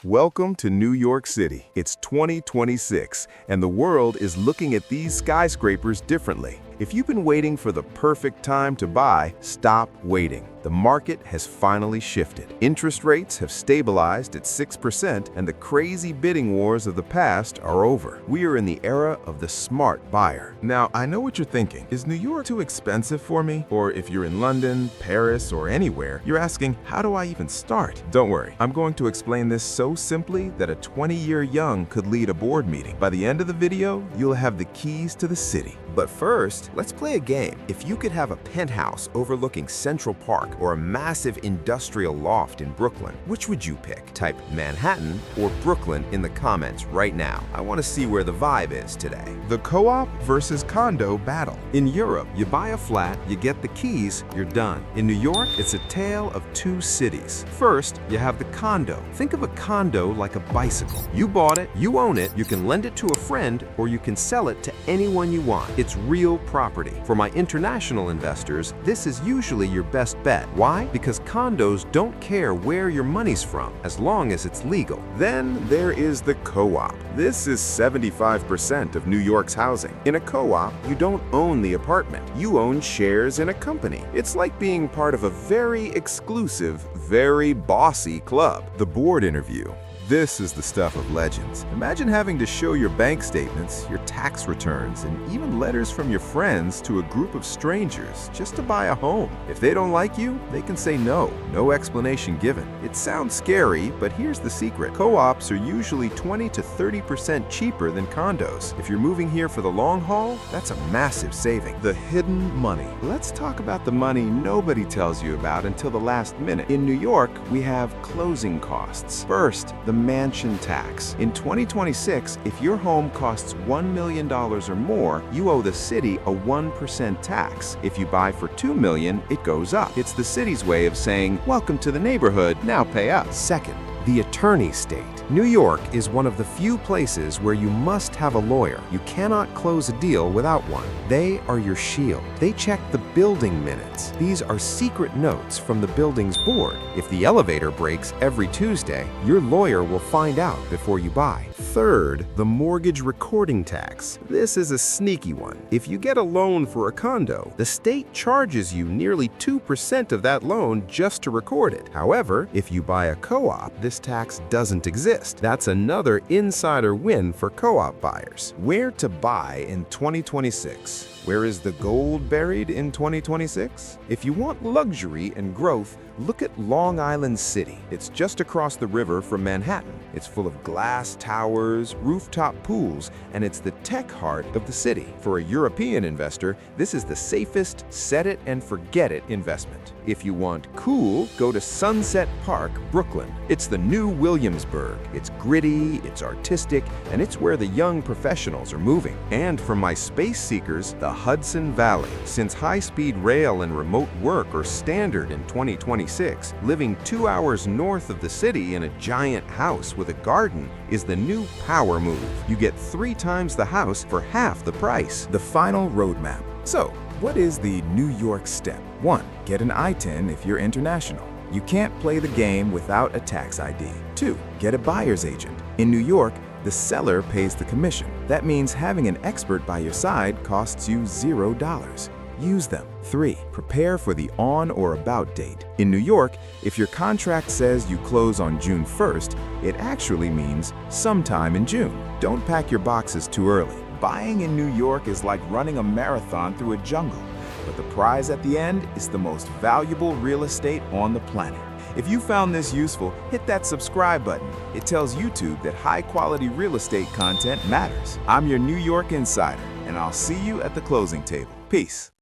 Welcome to New York City. It's 2026, and the world is looking at these skyscrapers differently. If you've been waiting for the perfect time to buy, stop waiting. The market has finally shifted. Interest rates have stabilized at 6%, and the crazy bidding wars of the past are over. We are in the era of the smart buyer. Now, I know what you're thinking. Is New York too expensive for me? Or if you're in London, Paris, or anywhere, you're asking, how do I even start? Don't worry, I'm going to explain this so simply that a 20-year young could lead a board meeting. By the end of the video, you'll have the keys to the city. But first, let's play a game. If you could have a penthouse overlooking Central Park or a massive industrial loft in Brooklyn, which would you pick? Type Manhattan or Brooklyn in the comments right now. I want to see where the vibe is today. The co-op versus condo battle. In Europe, you buy a flat, you get the keys, you're done. In New York, it's a tale of two cities. First, you have the condo. Think of a condo like a bicycle. You bought it, you own it, you can lend it to a friend, or you can sell it to anyone you want. It's real property. For my international investors, this is usually your best bet. Why? Because condos don't care where your money's from, as long as it's legal. Then there is the co-op. This is 75% of New York's housing. In a co-op, you don't own the apartment. You own shares in a company. It's like being part of a very exclusive, very bossy club. The board interview. This is the stuff of legends. Imagine having to show your bank statements, your tax returns, and even letters from your friends to a group of strangers just to buy a home. If they don't like you, they can say no. No explanation given. It sounds scary, but here's the secret. Co-ops are usually 20 to 30% cheaper than condos. If you're moving here for the long haul, that's a massive saving. The hidden money. Let's talk about the money nobody tells you about until the last minute. In New York, we have closing costs. First, the mansion tax. In 2026, if your home costs $1 million or more, you owe the city a 1% tax. If you buy for $2 million, it goes up. It's the city's way of saying, welcome to the neighborhood, now pay up. Second, the attorney state. New York is one of the few places where you must have a lawyer. You cannot close a deal without one. They are your shield. They check the building minutes. These are secret notes from the building's board. If the elevator breaks every Tuesday, your lawyer will find out before you buy. Third, the mortgage recording tax. This is a sneaky one. If you get a loan for a condo, the state charges you nearly 2% of that loan just to record it. However, if you buy a co-op, this tax doesn't exist. That's another insider win for co-op buyers. Where to buy in 2026? Where is the gold buried in 2026? If you want luxury and growth, look at Long Island City. It's just across the river from Manhattan. It's full of glass towers, rooftop pools, and it's the tech heart of the city. For a European investor, this is the safest set-it-and-forget-it investment. If you want cool, go to Sunset Park, Brooklyn. It's the new Williamsburg. It's gritty, it's artistic, and it's where the young professionals are moving. And for my space seekers, the Hudson Valley. Since high-speed rail and remote work are standard in 2026, living 2 hours north of the city in a giant house with a garden is the new power move. You get 3 times the house for half the price. The final roadmap. So, what is the New York step? 1. Get an I-10 if you're international. You can't play the game without a tax ID. 2. Get a buyer's agent. In New York, the seller pays the commission. That means having an expert by your side costs you $0. Use them. 3. Prepare for the on or about date. In New York, if your contract says you close on June 1st, it actually means sometime in June. Don't pack your boxes too early. Buying in New York is like running a marathon through a jungle, but the prize at the end is the most valuable real estate on the planet. If you found this useful, hit that subscribe button. It tells YouTube that high-quality real estate content matters. I'm your New York insider, and I'll see you at the closing table. Peace.